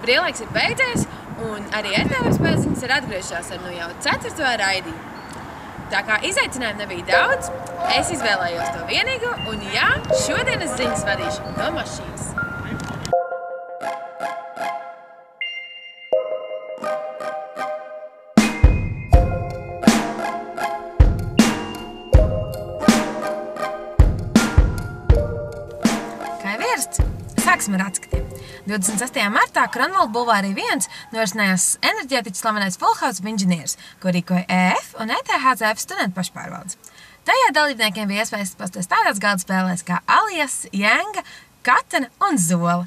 Brīvlaiks ir beidzies, un arī RTV spēziņas ir atgriežās ar jau 4. raidījumu. Tā kā izaicinājumu nebija daudz, es izvēlējos to vienīgo, un jā, šodienas ziņas vadīšu no mašīnas. Kā jau ierasts, sāksim ar atskatiem. 26. martā Kronvalda bulvārī 1 norisinājās enerģētiķis slavenais Fullhouse inženieris, ko rīkoja EF un ETHZF studentu pašpārvaldes. Tajā dalībniekiem bija iespējas pasties tādās galda spēlēs kā Alijas, Jenga, Katana un Zola.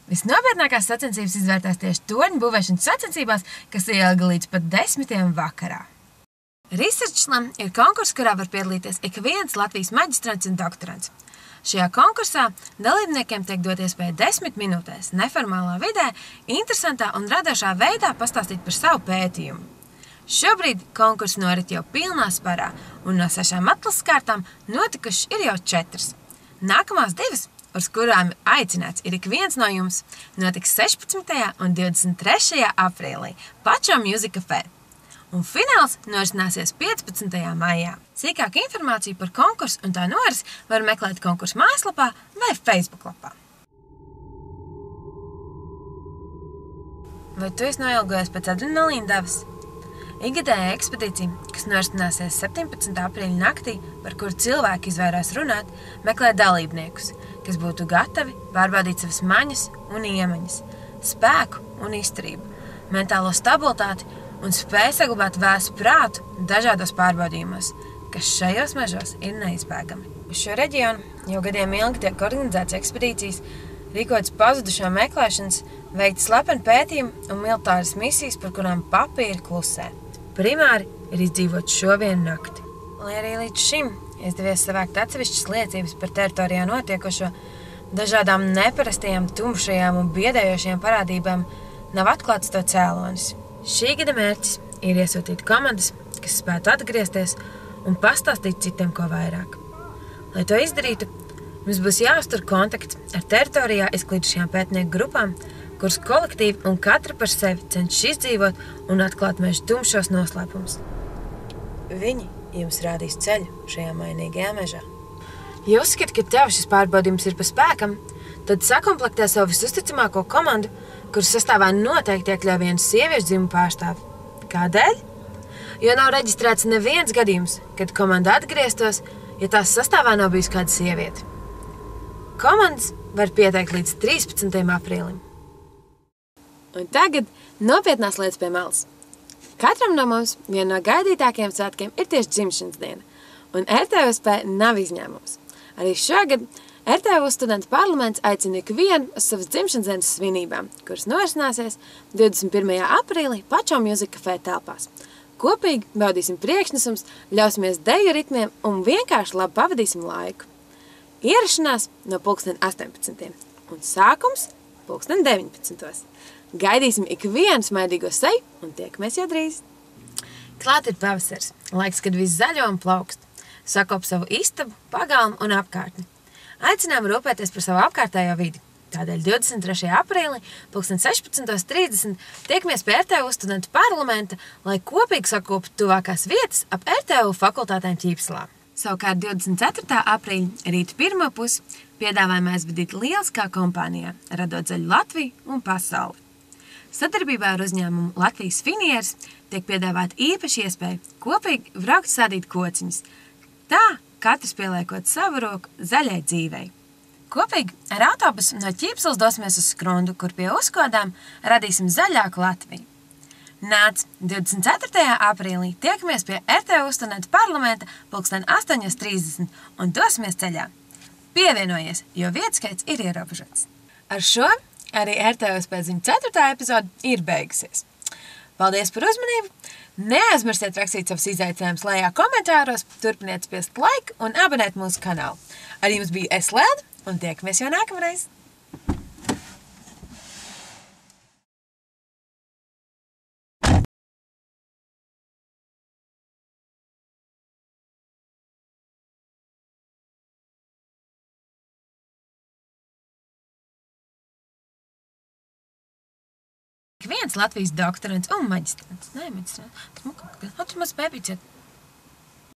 Visnopietnākās sacensības izvērtās tieši torņu būvēšanas sacensībās, kas ilga līdz pat 10 vakarā. Research Slam ir konkurss, kurā var piedalīties ik viens Latvijas maģistrants un doktorants. Šajā konkursā dalībniekiem tiek dot iespēja 10 minūtēs neformālā vidē, interesantā un radošā veidā pastāstīt par savu pētījumu. Šobrīd konkurss norit jau pilnā sparā, un no 6 atlases kārtām notikušas ir jau 4. Nākamās 2, uz kurām aicināts ir ik viens no jums, notiks 16. un 23. aprīlī Pačo Music Café. Un fināls norisināsies 15. maijā. Sīkāku informāciju par konkursu un tā noris var meklēt konkursu mājaslapā vai Facebook lapā. Vai tu esi noilgojies pēc adrenalīna devas? Ikgadējā ekspedīcija, kas norisināsies 17. aprīļa naktī, par kuru cilvēki izvairās runāt, meklē dalībniekus, kas būtu gatavi pārbaudīt savas maņas un iemaņas, spēku un izturību, mentālo stabilitāti un spēj saglabāt vēsu prātu dažādos pārbaudījumos, kas šajos mežos ir neizbēgami. Uz šo reģionu jau gadiem ilgi tiek organizētas ekspedīcijas, rīkotas pazudušo meklēšanas, veikti slepeni pētījumi un militāras misijas, par kurām papīri klusē. Primāri ir izdzīvot šo vienu nakti. Lai arī līdz šim izdevies savākt atsevišķas liecības par teritorijā notiekošo, dažādām neparastajām, tumšajām un biedējošajām parādībām nav atklāts to cēlonis. Šī gada mērķis ir iesūtīt komandas, kas spētu atgriezties un pastāstīt citiem ko vairāk. Lai to izdarītu, mums būs jāuztur kontakts ar teritorijā izklīdušajām pētnieku grupām, kuras kolektīvi un katra par sevi cenšas izdzīvot un atklāt meža tumšos noslēpumus. Viņi jums rādīs ceļu šajā mainīgajā mežā. Ja uzskati, ka tev šis pārbaudījums ir pa spēkam, tad sakomplektē savu visuzticamāko komandu, kuras sastāvā noteikti iekļauj vienu sieviešu dzimumu pārstāvi. Kādēļ? Jo nav reģistrēts neviens gadījums, kad komanda atgrieztos, ja tās sastāvā nav bijusi kāda sieviete. Komandas var pieteikt līdz 13. aprīlim. Un tagad nopietnās lietas pie malas. Katram no mums viena no gaidītākajiem svētkiem ir tieši dzimšanas diena, un RTVSP nav izņēmums. Arī šogad RTU studentu parlaments aicina ikvienu uz savas dzimšanas dienas svinībām, kuras norisināsies 21. aprīlī Pačo Music Café telpās. Kopīgi baudīsim priekšnesums, ļausimies deju ritmiem un vienkārši labi pavadīsim laiku. Ierašanās no 18. un sākums 19. Gaidīsim ikvienu smaidīgo seju un tiekamies jau drīz. Klāt ir pavasars, laiks, kad viss zaļo un plaukst. Sakop savu istabu, pagalmu un apkārtni. Aicinām rūpēties par savu apkārtējo vidi. Tādēļ 23. aprīlī 16:30 tiekamies pie RTU studentu parlamenta, lai kopīgi sakoptu tuvākās vietas ap RTU fakultātēm Ķīpselā. Savukārt 24. aprīļa rīta pirmo pusi piedāvājumā aizvadīt lieliskā kompānijā, radot zaļu Latviju un pasauli. Sadarbībā ar uzņēmumu Latvijas Finieres tiek piedāvāta īpaša iespēja kopīgi braukt sādīt kociņus. Tā, katrs pieliekot savu roku zaļai dzīvei. Kopīgi ar autobusu no Ķīpseles dosimies uz Skrundu, kur pie uzkodām radīsim zaļāku Latviju. Nāc, 24. aprīlī tiekamies pie RTU studentu parlamenta 8:30 un dosimies ceļā. Pievienojies, jo vietu skaits ir ierobežots. Ar šo arī RTU spēziņu 4. epizode ir beigusies. Paldies par uzmanību! Neaizmirstiet rakstīt savus izaicinājumus lejā komentāros, turpiniet spiest laiku un abonēt mūsu kanālu. Ar jums bija es, Lēda, un tiekamies jau nākamreiz! viens Latvijas doktorants un maģistrants. Nē, maģistrants. Tas maz pēpīciet.